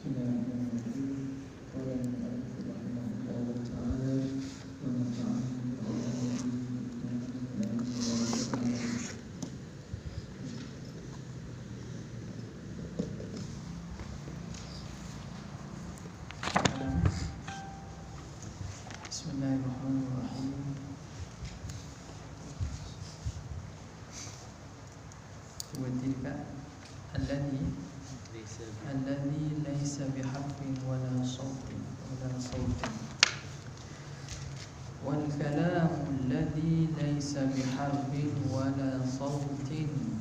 Bismillahirrahmanirrahim. Watilka alladhi laysa biharfin wala sautin wal kalamu alladhi laysa biharfin wala sautin.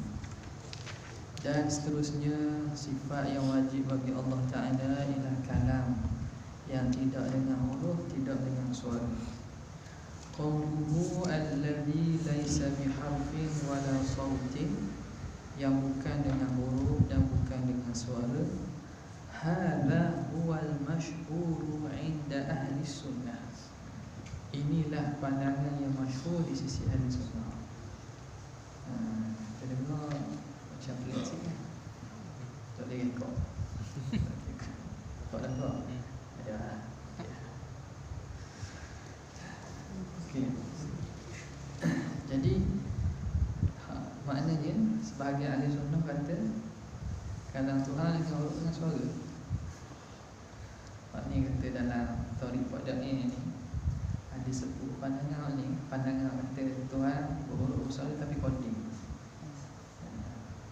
Dan seterusnya sifat yang wajib bagi Allah Ta'ala ialah kalam yang tidak dengan huruf, tidak dengan suara. Qawluhu alladhi laysa biharfin wala sautin, yang bukan dengan huruf dan bukan dengan suara. Hadza huwal masyhur 'inda ahli sunnah. Inilah pandangan yang masyhur di sisi ahli sunnah. Kita dengar macam pelik sikit kan? Tak boleh rekod. Tak ada. Ya. Okey. Jadi maknanya sebahagian ahli sunnah kata kalam Tuhan dengan suara. Maknanya kata dalam Thariqat Da'iyah ni ada sebuah pandangan ni, pandangan kata Tuhan berhuruf suara tapi qadim.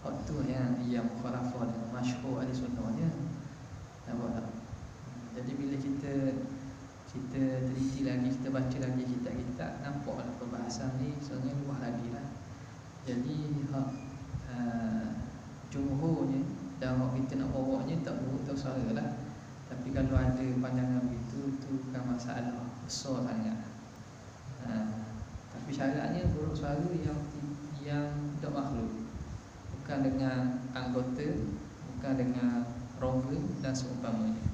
Hak tu yang mukhalafah dengan masyhur ahli sunnahnya. Nampak tak? Jadi bila kita teliti lagi, kita baca lagi kitab-kitab, nampaklah perbahasan ni sebenarnya luas lagi lah. Jadi jumhurnya dan hak kita nak bawanya tak buruk atau suara lah. Tapi kalau ada pandangan begitu, tu bukan masalah besar sangat. Tapi syaratnya buruk suara yang tak makhluk, bukan dengan anggota, bukan dengan rongga dan seumpamanya.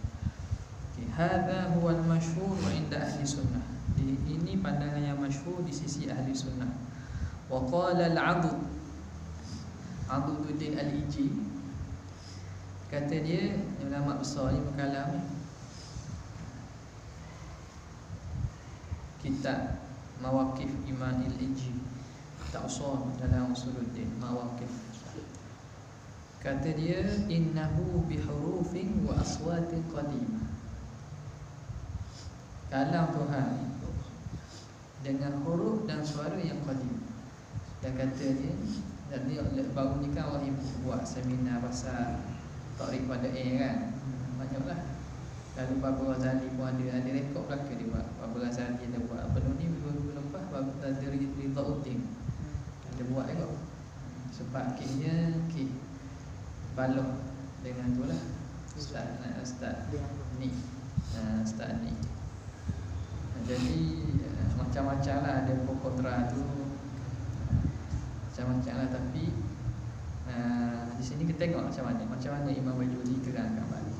Hadza huwal masyhur 'inda ahli sunnah. Ini pandangan yang masyhur di sisi ahli sunnah. Wa qala Adududdin Al-Iji, kata dia, ulama besar ni berkalam kitab Mawaqif Imam Al-Iji, tak usah dalam Usuluddin Mawaqif. Kata dia, innahu bihurufin wa aswatin qadimah. Kalam Tuhan dengan huruf dan suara yang qadim. Dan kata dia, dan dia baru ni kan orang ibu buat seminar pasal Thariqat Da'iyah kan. Banyaklah. Lalu Baba Ghazali pun ada rekod belakang dia buat. Baba Ghazali ada buat apa ni minggu lepas, Baba Ridauddin ada buat juga. Sebab akhirnya balok dengan tu lah Ustaz ni Ustaz ni. Jadi macam-macam lah, ada pro kontra tu, macam-macam lah. Tapi di sini kita tengok macam mana Imam Bajuri terangkan balik.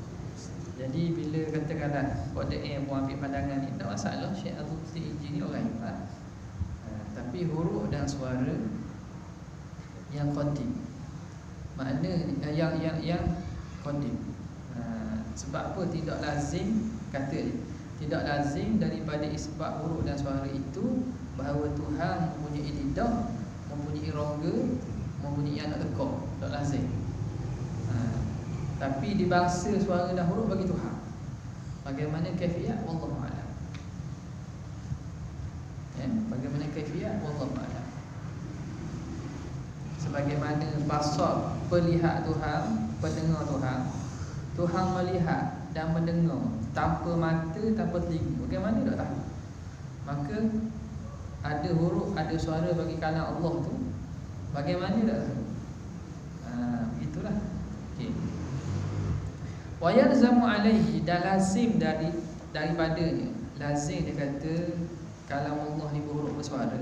Jadi bila katakanlah Qada'iyah pun ambil pandangan ni, tak masalah. Syekh Aduddin ni orang hebat. Tapi huruf dan suara yang qadim, makna yang qadim. Sebab apa? Tidak lazim, kata dia, tidak lazim daripada isbab huruf dan suara itu bahawa Tuhan mempunyai lidah, mempunyai rongga, mempunyai anak lekuk. Tak lazim. Tapi di bangsa suara dan huruf bagi Tuhan. Bagaimana kaifiat? Wallahu a'lam. Bagaimana kaifiat? Wallahu a'lam. Sebagaimana basar, pelihat Tuhan, pendengar Tuhan. Tuhan melihat dan mendengar tanpa mata, tanpa telinga. Bagaimana tak tahu? Maka ada huruf, ada suara bagi kalam Allah tu. Bagaimana tak tahu? Begitulah. Okey. Wa yalzamu alaihi, dan lazim daripadanya. Lazim dia kata kalam Allah ni berhuruf bersuara.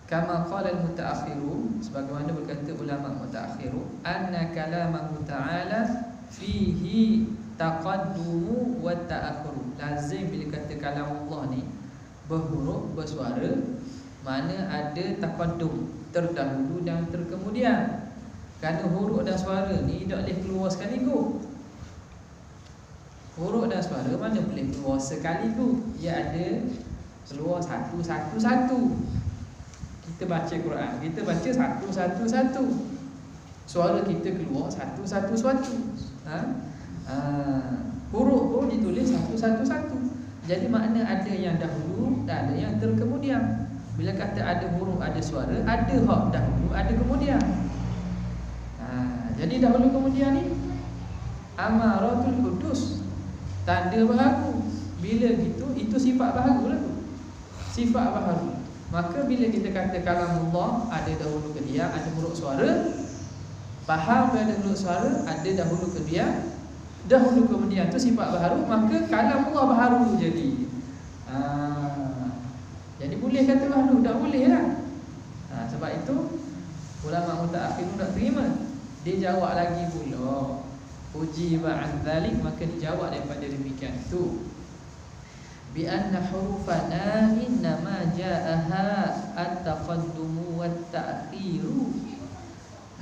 Kama qala al-mutaakhirun, sebagaimana berkata ulama mutaakhirun, anna kalamahu ta'ala fihi taqaddumu wa ta'akhuru. Lazim bila kata kalam Allah ni berhuruf bersuara, mana ada taqaddum, terdahulu dan terkemudian. Kerana huruf dan suara ni tak boleh keluar sekaligus. suara mana boleh keluar sekaligus. Ia ada keluar satu-satu. Kita baca Quran, kita baca satu-satu. Suara kita keluar satu-satu. Huruf pun ditulis satu-satu. Jadi makna ada yang dahulu dan ada yang terkemudian. Bila kata ada huruf, ada suara, ada hak dahulu, ada kemudian. Jadi dahulu kemudian ni amaratul hudus, tanda baharu. Bila gitu, itu sifat baharu lah tu. Sifat baharu. Maka bila kita kata kalamullah, ada dahulu kemudian, ada huruf suara, faham ada huruf suara, ada dahulu kemudian, dahulu kemudian tu sifat baharu, maka kalamullah baharu jadi. Jadi boleh kata baharu, tak boleh lah. Sebab itu ulama mutaakhirun tak terima. Dia jawab lagi pula, ujiba an dzalik, maka dijawab daripada demikian itu, bi anna hurufana innama jaaha at-taqaddumu wat-ta'khiru.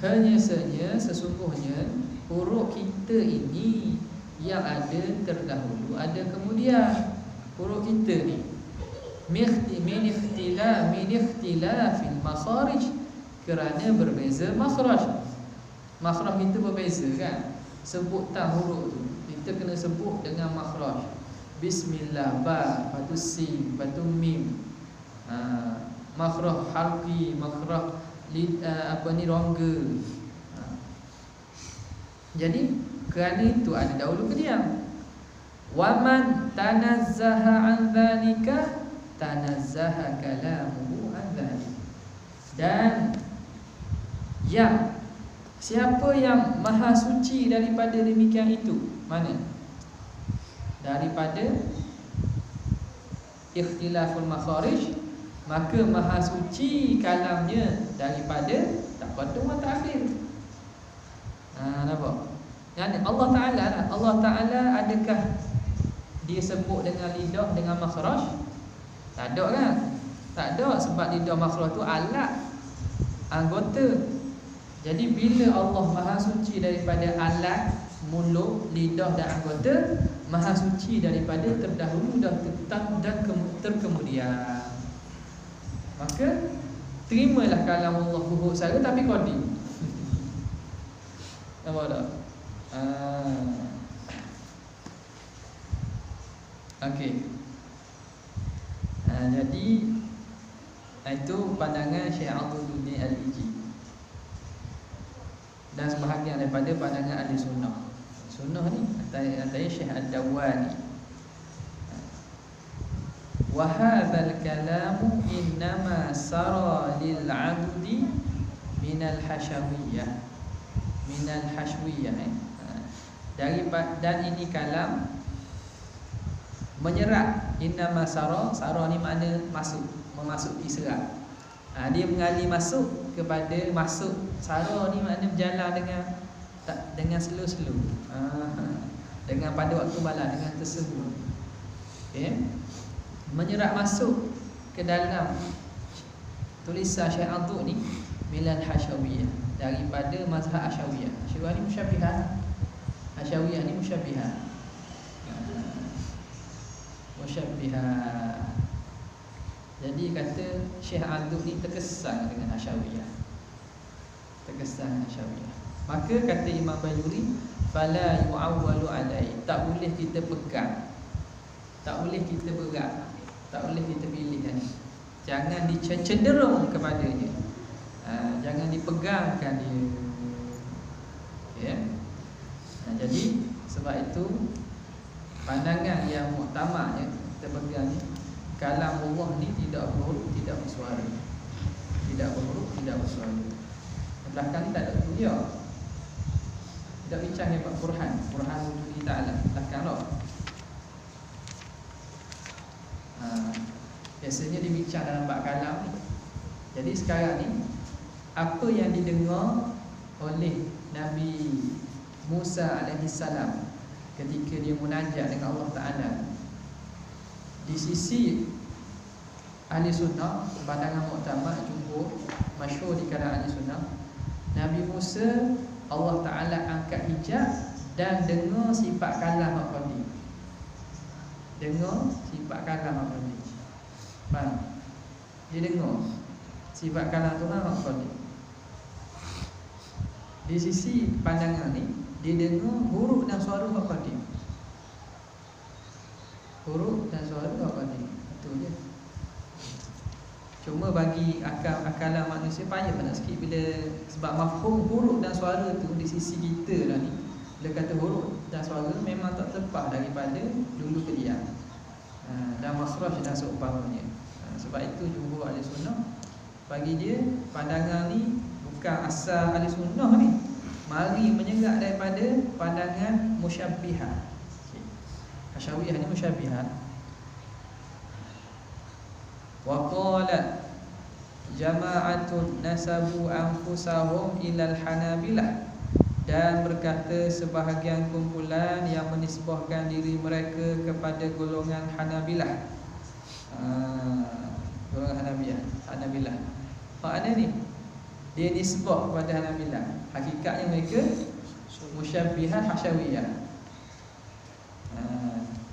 Hanya saja sesungguhnya huruf kita ini yang ada terdahulu, ada kemudian. Huruf kita ni min ikhtilafil makharij, kerana berbeza makhraj. Makhraj kita berbeza kan. Sebutan huruf tu kita kena sebut dengan makhraj. Bismillah, ba, lepas tu sin, lepas tu mim. Makhraj halqi, makhraj rongga. Jadi kerana itu ada dahulu kemudian. Waman tanazzaha an dzalika tanazzaha kalamuhu an dzalik. Dan yang siapa yang maha suci daripada demikian itu, mana? Daripada ikhtilaful makharij, maka maha suci kalamnya daripada taqaddum wa ta'khir. Nampak? Yani Allah Ta'ala adakah dia sebut dengan lidah dengan makhraj? Tak ada kan? Tak ada, sebab lidah makhraj tu alat, anggota. Jadi bila Allah maha suci daripada alat, mulut, lidah dan anggota, maha suci daripada terdahulu dan terkemudian. Maka terimalah kalam Allah huruf saya tapi qadim. Nampak tak? Okey. Jadi itu pandangan Syekh Abduluddin Al-Iji dan sebahagian daripada pandangan ahli sunnah. Sunnah ni antara Syekh Ad-Dawani. Wa hadzal kalamu innama sara lil 'abdi minal hashawiyah. Minal hashwiyah. Dan ini kalam menyerap. Innama sara, sara ni makna masuk, memasuki serat. Dia mengalir masuk kepada masuk. Sara ni makna berjalan dengan slow-slow. Dengan pada waktu malam, dengan tersebut. Okay. Menyerap masuk ke dalam tulisan Syekh Abdul ni milal hashawiyah, daripada mazhab Asyawiyah. Asyawiyah ni musyabbihah. Asyawiyah ni musyabbihah. Musyabbihah. Jadi kata Syekh Abdul ni terkesan dengan Asyawiyah. Terkesan Asyawiyah. Maka kata Imam Bajuri, fala yu'awwalu alai, tak boleh kita pegang, tak boleh kita berat, tak boleh kita pilih kan. Jangan dicenderung kepadanya. Jangan dipegangkan dia. Okay. Jadi sebab itu pandangan yang muktamadnya kita pegang ni, kalam Allah ni tidak berhuruf, tidak bersuara. Tidak berhuruf, tidak bersuara. Belakang ni tak ada kuliah. Tidak bincang dengan Quran wujud ta'ala. Belakang lah. Biasanya dibincang dalam bab kalam ni. Jadi sekarang ni, apa yang didengar oleh Nabi Musa alaihissalam ketika dia munajat dengan Allah Ta'ala, di sisi ahli sunnah, pandangan muktamad jumhur masyhur di kalangan ahli sunnah, Nabi Musa Allah Ta'ala angkat hijab dan dengar sifat kalam qadim. dengar sifat kalam apa ni. Faham? Dia dengar sifat kalam Tuhan apa ni. Di sisi pandangan ni, dia dengar huruf dan suara apa ni. Huruf dan suara apa ni. Itu je. Cuma bagi akalan manusia payah nak sikit bila sebab mafhum huruf dan suara tu di sisi kita lah ni. Bila kata huruf dan suara memang tak terlepas daripada dulu ke diam. Dan masrah dan seumpamanya. Sebab itu jumhur ahli sunnah bagi dia pandangan ni bukan asal ahli sunnah ni. Mari menyerap daripada pandangan musyabbihah. Asy'ariyah ni musyabbihah. Wa qalat jama'atun nasabu anfusahum ilal hanabilah, dan berkata sebahagian kumpulan yang menisbahkan diri mereka kepada golongan Hanabilah. Golongan Hanabilah. Makna ni dia nisbah kepada Hanabilah. Hakikatnya mereka musyabbihah hasyawiyah.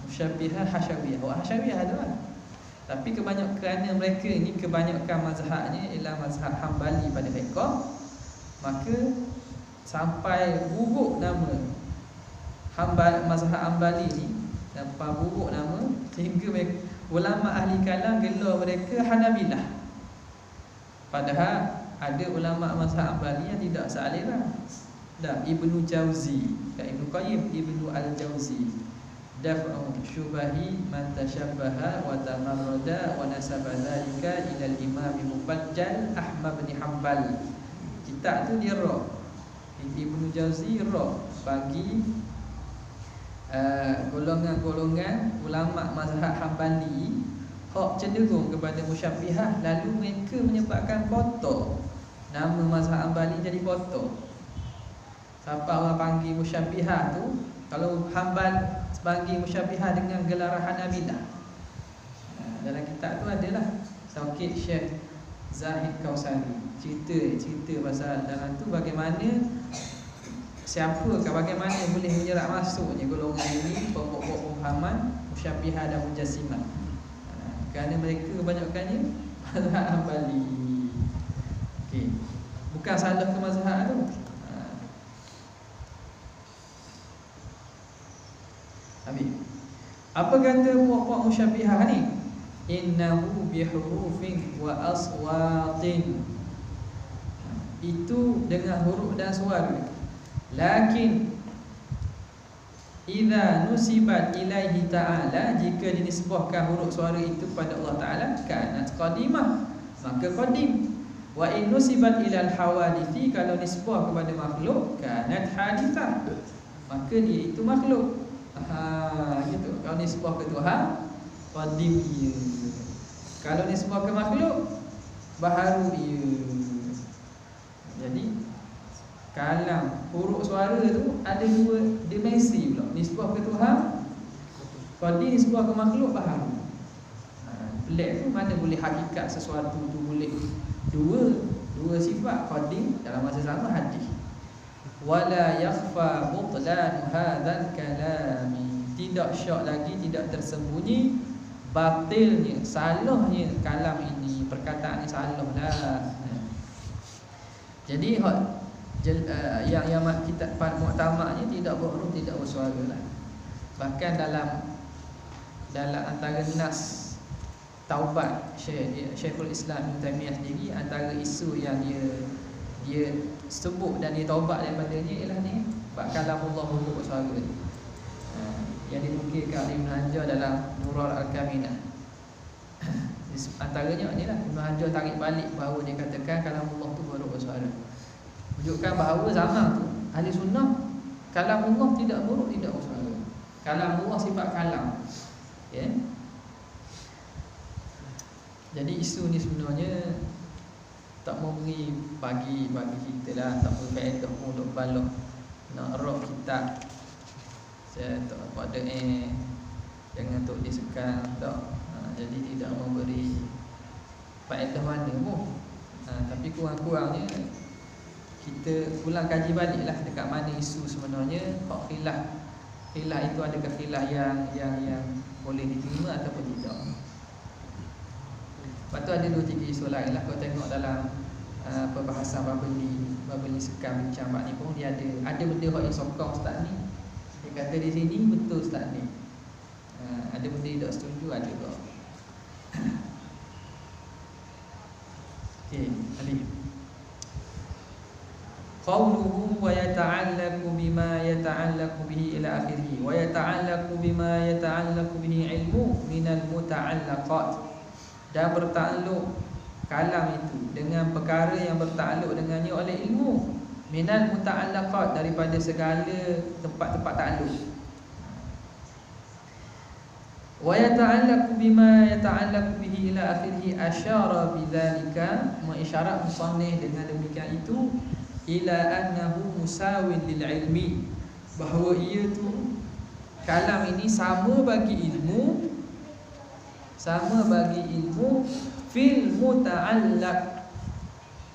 Musyabbihah hasyawiyah. Hasyawiyah tu kan. Tapi kebanyakan mereka ni, kebanyakan mazhabnya ialah mazhab Hambali pada fiqh. Maka sampai buruk nama mazhab Hambali ni, sampai buruk nama sehingga mereka, ulama ahli kalam gelar mereka Hanabilah. Padahal ada ulama mazhab Hambali yang tidak sealiran. Dah Ibnu Jauzi, Ibnu Qayyim, Ibnu Al-Jauzi, daf'u syubahi man tashabbaha wa tamarrada wa nasaba dzalika ila al-imam Mubajjal Ahmad bin Hanbal. Kitab tu dia ra. Ibnu Jauzi ra bagi golongan-golongan ulama mazhab Hambali hak cenderung kepada musyabbihah, lalu mereka menyebabkan kotor nama mazhab Hambali jadi kotor. Siapa orang panggil musyabbihah tu, kalau Hanbal sebagai musyabbihah dengan gelaran Hanabilah. Dalam kitab tu adalah Tauqid Syekh Zahid Kausari, cerita pasal dalam tu bagaimana bagaimana boleh menyerap masuknya golongan ini pokok-pokok pemahaman musyabbihah dan mujassimah. Kerana mereka kebanyakannya mazhab Hambali. Okey. Bukan salah ke mazhab tu. Habis. Apa kata puak-puak musyabbihah ni? Innahu bihurufin wa aswatin. Itu dengan huruf dan suara. Lakin idza nusibat ilaihi ta'ala, jika dinisbahkan huruf suara itu pada Allah Ta'ala, kanat qadimah, maka qadim. Wa in nusibat ilal hawadithi, kalau nisbah kepada makhluk, kanat hadithah, maka dia itu makhluk. Gitu. Kalau nisbah ke Tuhan, qadim dia. Kalau nisbah ke makhluk, baharu dia. Jadi kalam huruf suara tu ada dua dimensi pula. Nisbah ke Tuhan, qadim, nisbah ke makhluk, baharu. Pelik tu mana boleh hakikat sesuatu tu boleh dua sifat, qadim dalam masa sama hadis. Wala yakhfa butlan hadzal kalami, tidak syak lagi, tidak tersembunyi batilnya, salahnya kalam ini, perkataan ini salah lah. Jadi yang kita muktamadnya tidak berhuruf, tidak bersuara lah. Bahkan dalam antara nas taubat Syekhul Islam Ibn Taimiyah sendiri, antara isu yang dia sebut dan dia taubat daripadanya ialah ni, bab kalamullah huruf bersuara. Yang dinukilkan oleh Ibn Hajar dalam Nurul Al-Kaminah. Antaranya inilah Ibn Hajar tarik balik bahawa dia katakan kalamullah tu huruf bersuara, menunjukkan bahawa zaman tu ahli sunnah kalamullah tidak huruf, tidak bersuara. Kalamullah sifat kalam. Ya. Jadi isu ni sebenarnya tak mau bagi kita lah, tak mau faedah untuk balok nak rock kita. Saya tak pada jangan tok disekan tak. Jadi tidak memberi faedah mana pun. Tapi kurang-kurangnya kita ulang kaji baliklah dekat mana isu sebenarnya hak khilaf khilaf itu adakah khilaf yang boleh diterima ataupun tidak. Lepas tu ada 2-3 isu lain lah. Kalau tengok dalam perbahasan Babeli Sekam bincang bab ni pun dia ada benda yang sokong ustaz ni. Dia kata di sini betul ustaz ni. Ada benda dia tak setuju, ada juga. Okey, alif. Qawluhu wa yata'allaqu bima yata'allaqu bihi ila akhirih wa yata'allaqu bima yata'allaqu bihi ilmu minal muta'allaqat, dan bertakluk kalam itu dengan perkara yang bertakluk dengannya oleh ilmu, minal muta'allaqat, daripada segala tempat-tempat takluk. Wa yata'allaqu bima yata'allaqu bihi ila akhirih, asyara bidzalika, mengisyarat musannif dengan demikian itu, ila annahu musawin lil ilmi, bahawa ia tu kalam ini sama bagi ilmu, fil muta'allaq,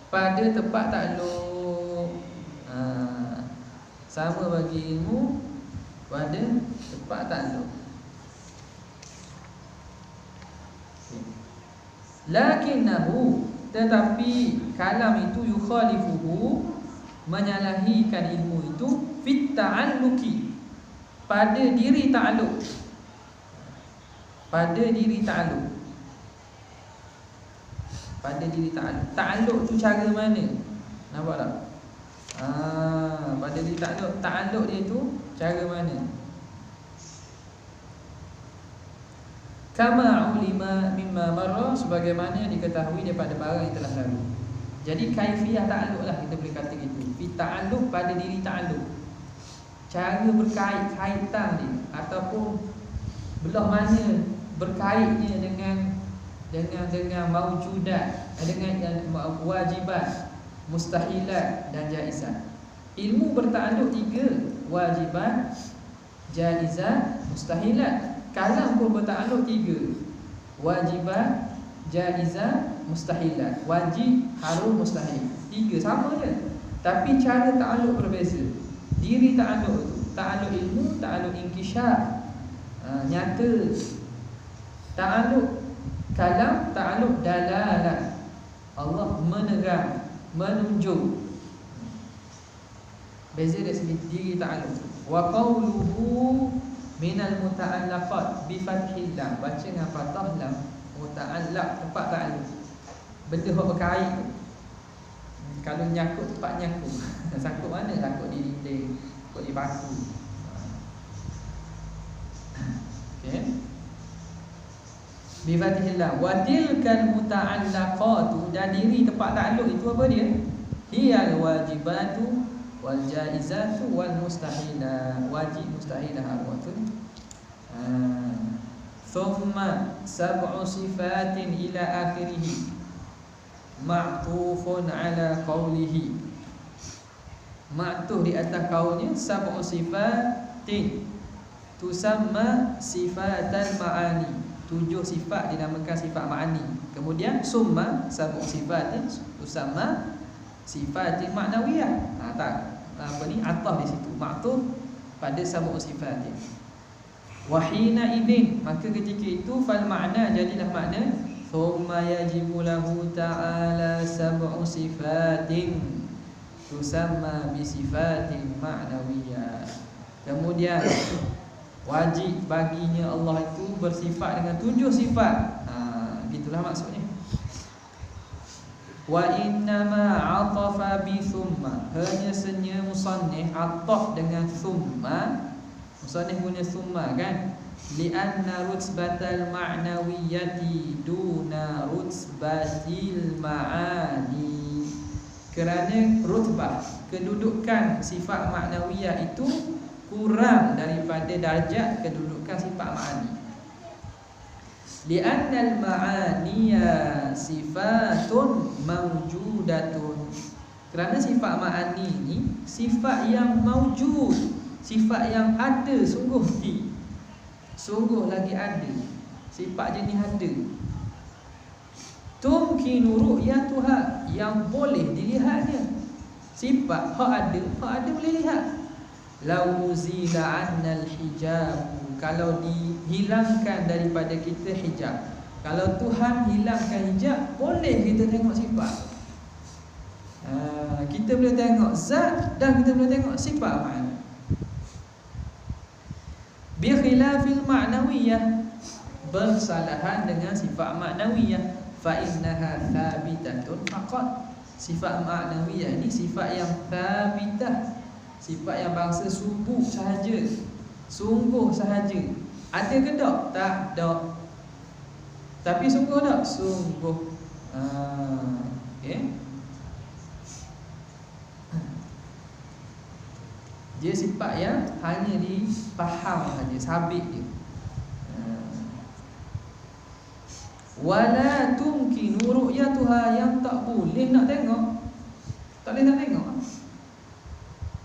pada tempat takluk. Sama bagi ilmu pada tempat takluk. Lakinnahu, tetapi kalam itu yukhalifuhu, menyalahikan ilmu itu, fit ta'alluqi, pada diri ta'alluq. Pada diri ta'alluq. Ta'alluq tu cara mana? Nampak tak? Pada diri ta'alluq. Ta'alluq dia tu cara mana? Kama ulima mimma marra, sebagaimana yang diketahui daripada barang yang telah lalu. Jadi kaifiyah ta'alluq lah, kita boleh kata gitu. Fi ta'alluq, pada diri ta'alluq, cara berkaitan dia, ataupun belah mana berkaitnya dengan maujudat, dengan wajibat, mustahilat dan jaizat. Ilmu bertakluk 3, wajibat, jaizat, mustahilat. Kalam pun bertakluk 3, wajibat, jaizat, mustahilat. Wajib, harus, mustahil. 3 sama je, tapi cara ta'alluq berbeza. Diri ta'alluq tu, ta'alluq ilmu, ta'alluq inkishaf, nyata. Ta'alluq kalam, ta'alluq dalalah, Allah menerang, menunjuk. Beza dari segi diri ta'alluq. Wa qawluhu minal muta'allaqat bi fathil lam, baca dengan fathah lam. Muta'allaq, tempat ta'alluq, benda yang berkait. Kalau nyakut, tempat nyakut. Sakut mana? Sakut di dinding, sakut di batu. Okey. Bi fathil lam. Wa tilkal muta'allaqatu, dan diri tempat takluk itu apa dia? Hiyal wajibatu wal jaizatu wal mustahilah. Wajib, mustahilah, harwatun. Thumma sab'u sifatin ila akhirih, ma'tufun ala qawlihi. Ma'tuf di atas kaulnya, sab'u sifatin tusamma sifatan ma'ani, 7 sifat dinamakan sifat ma'ani. Kemudian summa sab'u sifatin tusamma sifatin ma'nawiyah. Ataf di situ, ma'tuf pada sab'u sifatin. Wahina idin, maka ketika itu fal ma'na, jadilah makna thumma yajibu lahu ta'ala sab'u sifatin tusamma bi sifatin ma'nawiyah. Kemudian wajib baginya Allah itu bersifat dengan 7 sifat. Gitulah maksudnya. Wa innama 'atafa bi thumma, hanya senya musannif ataf dengan thumma. Musannif guna thumma kan, li'anna rutbatal ma'nawiyati duna rutbatil ma'ani, kerana rutbah, kedudukan sifat ma'nawiyah itu kurang daripada darjat kedudukan sifat ma'ani. Li'annal ma'aniya sifatun mawjudatun, kerana sifat ma'ani ini sifat yang mawjud, sifat yang ada, sungguh lagi ada, sifat jenis ada. Tumkinu ru'yatuha, yang boleh dilihatnya. Sifat hak ada boleh lihat. Lau zila 'annal hijab, kalau dihilangkan daripada kita hijab. Kalau Tuhan hilangkan hijab, boleh kita tengok sifat. Kita boleh tengok zat dan kita boleh tengok sifat makna. Bi khilafil ma'nawiyah, bersalahan dengan sifat maknawiyah. Fa innaha thabitatun faqat. Sifat maknawiyah ni sifat yang thabitah, sifat yang bangsa sungguh sahaja. Sungguh sahaja. Ada ke tak? Tak ada. Tapi sungguh tak? Sungguh. Okay. Dia sifat yang hanya difaham saja, sabit dia. Wala tumkinu ru'yatuha, yang tak boleh nak tengok. Tak boleh nak tengok.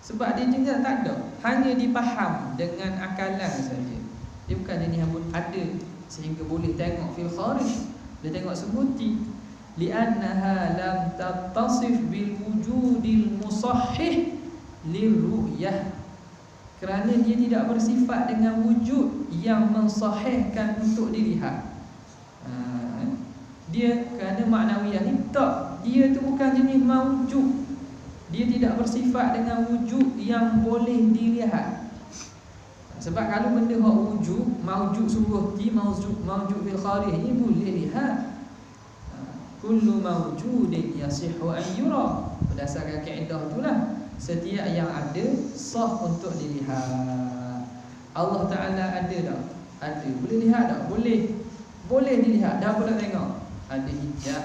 Sebab dia juga tak ada, hanya dipaham dengan akalan saja. Dia bukan jenis yang ada sehingga boleh tengok fil kharij, boleh tengok sebuti. Li'annaha lam tattasif bil wujudil musahhih lirru'yah, kerana dia tidak bersifat dengan wujud yang mensahihkan untuk dilihat. Dia kerana maknawiyah ni tak, dia tu bukan jenis mawujud. Dia tidak bersifat dengan wujud yang boleh dilihat. Sebab kalau benda hak wujud, mawujud suruhti, mawujud fil kharij ni boleh lihat. Kullu mawjudin yasihu an yura, berdasarkan kaedah itulah, setiap yang ada sah untuk dilihat. Allah Ta'ala ada tak? Ada. Boleh lihat tak? Boleh. Boleh dilihat. Dah apa nak tengok? Ada hijab.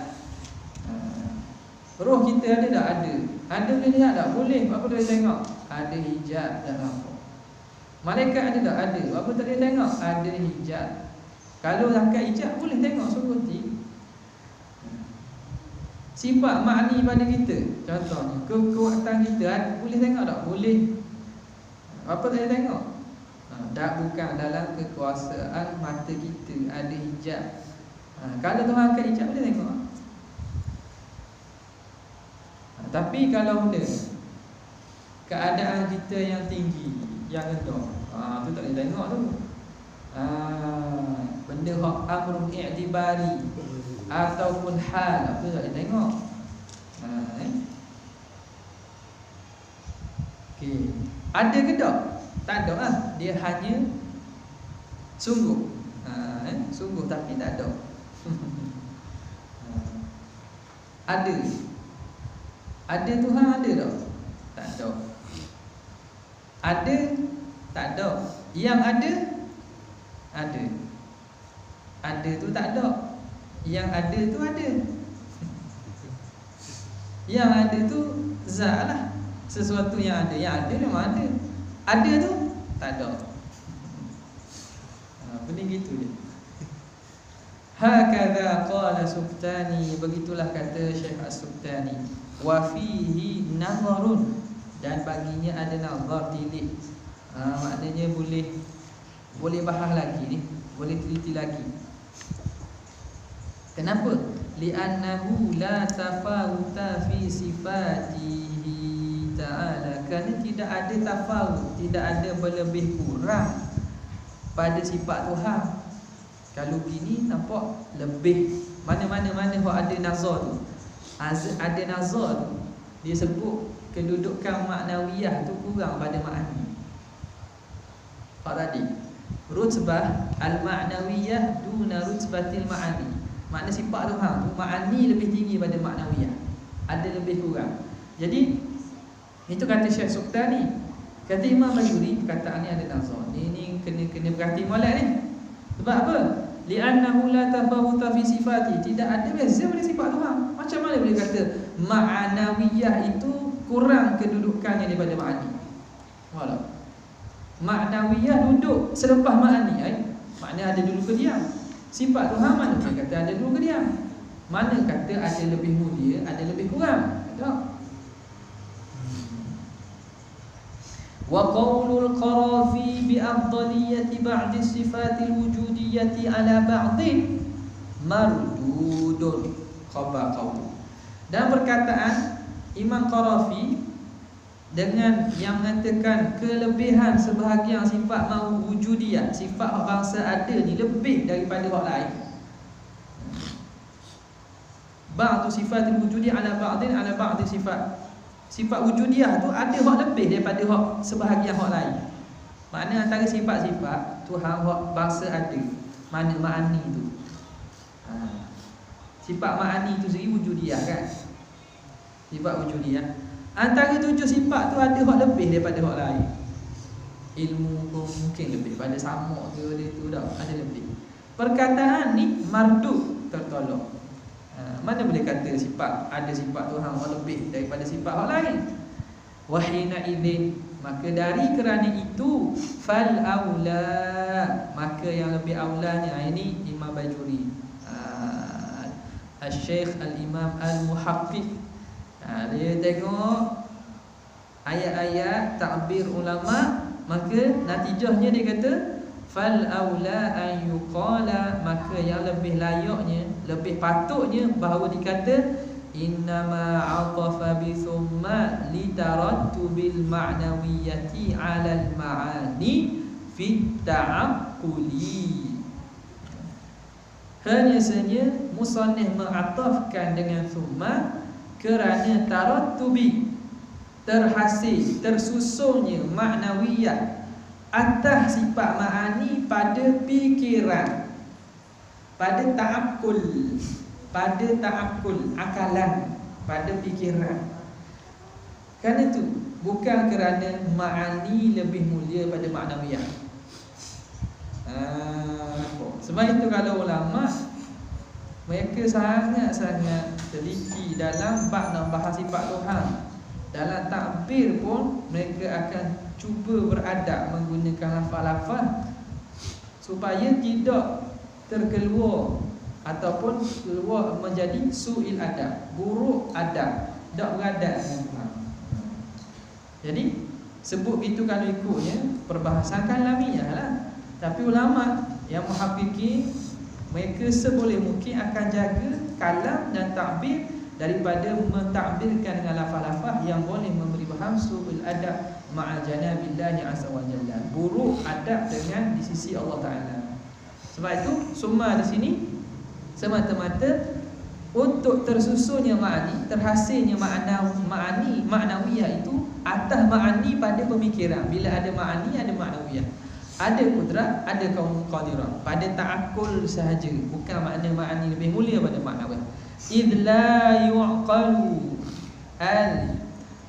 Roh kita ada tak? Ada. Ada boleh lihat tak? Boleh. Apa boleh tengok? Ada hijab dah nampak. Malaikat ada tak? Ada. Apa tak boleh tengok? Ada hijab. Kalau angkat hijab boleh tengok seperti sifat makni pada kita. Contohnya kekuatan kita boleh tengok tak? Boleh. Apa tak boleh tengok? Tak, bukan dalam kekuasaan mata kita. Ada hijab. Kalau Tuhan angkat hijab boleh tengok. Tapi kalau benda keadaan kita yang tinggi, yang rendah, tu tak boleh tengok tu. Benda hak amrun i'tibari ataupun hal, tu tak boleh tengok. Okay. Ada ke tak? Tak ada lah. Dia hanya sungguh. Sungguh tapi tak ada. Ada. Ada Tuhan ada tak? Tak ada. Ada? Tak ada. Yang ada? Ada. Ada tu tak ada. Yang ada tu ada. Yang ada tu zat lah. Sesuatu yang ada. Yang ada memang ada. Ada tu tak ada. Benda gitu je. Hakadha qala Subtani, begitulah kata Syekh As-Subtani. Wa fihi nazarun, dan baginya ada nazar, tilik. Maknanya boleh bahas lagi ni, boleh teliti lagi. Kenapa? Li'annahu la tafawuta fi sifatihi ta'ala, kerana tidak ada tafawut, tidak ada berlebih kurang pada sifat Tuhan. Kalau gini nampak lebih. Mana hok ada nazar tu. Ada nazar tu, dia sebut kedudukan maknawiyah tu kurang pada makni. Pak tadi, rutbah al-ma'nawiyah duna rutbatil ma'ani. Makna sifat Tuhan tu makni lebih tinggi pada maknawiyah. Ada lebih kurang. Jadi itu kata Syekh Subtani. Kata Imam Masyuri, perkataan ni ada nazar. Ni kena berhati molek ni. Sebab apa? Li'annahu la tafawuta fi sifati, tidak ada beza pada sifat Tuhan. Macam mana boleh kata ma'nawiyah itu kurang kedudukannya daripada ma'ani? Walau ma'nawiyah duduk selepas ma'ani, makna ada dulu ke diam. Sifat Tuhan mana boleh kata ada dulu ke diam? Mana kata ada lebih mulia, ada lebih kurang? Tak. Wa qaulul Qarafi bi afdaliyati ba'di sifatil wujudiyyati ala ba'din mardudun khabar qaul. Dan perkataan Imam Qarafi dengan yang mengatakan kelebihan sebahagian sifat mawjudiyah, sifat hak bangsa ada ni lebih daripada hak lain. Ba'du sifatil wujudiyah ala ba'din ala ba'di sifat. Sifat wujudiyah tu ada hak lebih daripada hak sebahagian hak lain. Makna antara sifat-sifat Tuhan hak bangsa ada, mana ma'ani tu. Sifat ma'ani tu sendiri wujudiyah kan. Sifat wujudiyah. Antara 7 sifat tu ada hak lebih daripada hak lain. Ilmu pun mungkin lebih pada sama ke dia tu dah ada lebih. Perkataan ni mardud, tertolak. Mana boleh kata sifat ada sifat Tuhan hak lebih daripada sifat hak lain. Wahina idzin, maka dari kerana itu fal aula, maka yang lebih aulanya ini Imam Bajuri, Al-Syekh Al-Imam Al-Muhaqqiq. Dia tengok ayat-ayat takbir ulama, maka natijahnya dia kata fal aula an yuqala, maka yang lebih layaknya, lebih patutnya bahawa dikata innama atafa bi thumma litarattubil ma'nawiyyati 'alal ma'ani fit ta'aqquli. Hanya saja musannif mengatafkan dengan thumma kerana tarattubi, terhasil, tersusunnya maknawiyah atas sifat ma'ani pada fikiran, pada ta'akkul, akalan, pada fikiran. Kerana itu bukan kerana ma'ani lebih mulia pada maknawiyah. Sebab itu kalau ulama mereka sangat-sangat teliti dalam bab nak bahas sifat Tuhan. Dalam takbir pun mereka akan cuba beradab menggunakan lafaz-lafaz supaya tidak terkeluar ataupun keluar menjadi su'il adab, buruk adab, tak beradab dengan Tuhan. Jadi sebut itu kalau ikutnya perbahasan kalamiah lah. Tapi ulama yang muhaqqiqin mereka seboleh mungkin akan jaga kalam dan takbir daripada mentakbirkan dengan lafaz-lafaz yang boleh memberi faham su'ul adab ma'a janabillahi azza wa jalla, buruk adab dengan di sisi Allah Ta'ala. Sebab itu summa di sini semata-mata untuk tersusunnya ma'ani, terhasilnya ma'ani maknawiyah itu atas ma'ani pada pemikiran. Bila ada ma'ani ada maknawiyah, ada kudrat, ada kaum qadirah, pada ta'akkul sahaja, bukan makna ma'ani lebih mulia pada makna. Idh la yu'qalu al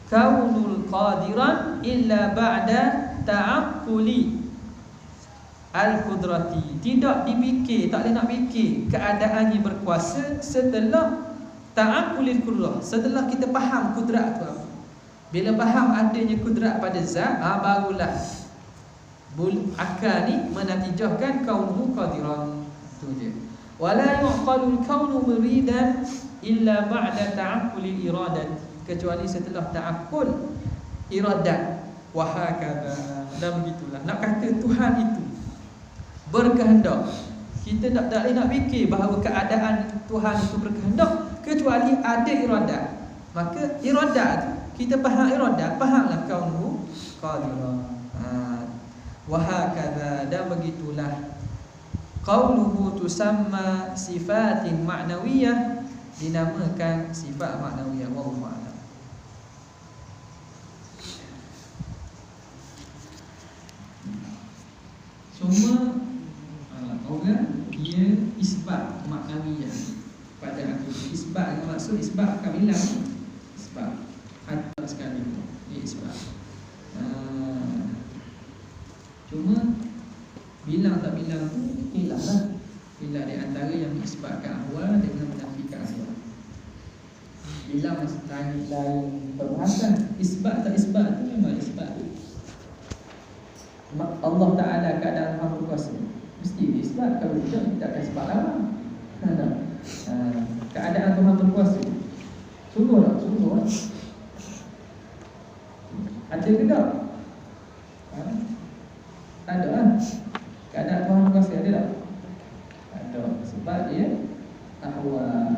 kaunul qadiran illa ba'da ta'akkuli al qudrati. Tidak dipikir, tak boleh nak fikir keadaannya berkuasa setelah ta'akkulil qudrah, setelah kita faham kudrat tu apa. Bila faham adanya kudrat pada zat, barulah akal ni menatijahkan kaunuhu qadiran. Tu je. Wala yuqalul kaunu muridan illa ba'da ta'aqqulil iradat, kecuali setelah ta'aqqul iradat. Wa hakadha, dan begitulah. Nak kata Tuhan itu berkehendak, kita tak boleh nak fikir bahawa keadaan Tuhan itu berkehendak kecuali ada iradat. Maka iradat, kita faham iradat, fahamlah kaunuhu qadiran. Wahakadha, dan begitulah qauluhu tusamma sifatin ma'nawiyah, dinamakan sifat maknawiyah. Wallahu a'lam. Semua orang dia isbat maknawiyah pada aku. Isbat dengan maksud isbat akan bilang isbat ada sekali dia isbat. Cuma bilang tak bilang tu hilang lah. Bila di antara yang mengisbatkan ahwal dengan menafikan ahwal. Bilang lain perbahasan. Isbat tak isbat tu memang isbat. Allah Ta'ala keadaan Maha Berkuasa, mesti diisbat. Kalau tidak, kita akan sebab lama. Keadaan Tuhan berkuasa, sungguh tak? Sungguh tak? Ada ke tak? Ada lah. Keadaan Tuhan berkuasa ada tak? Ada. Sebab dia ahwal.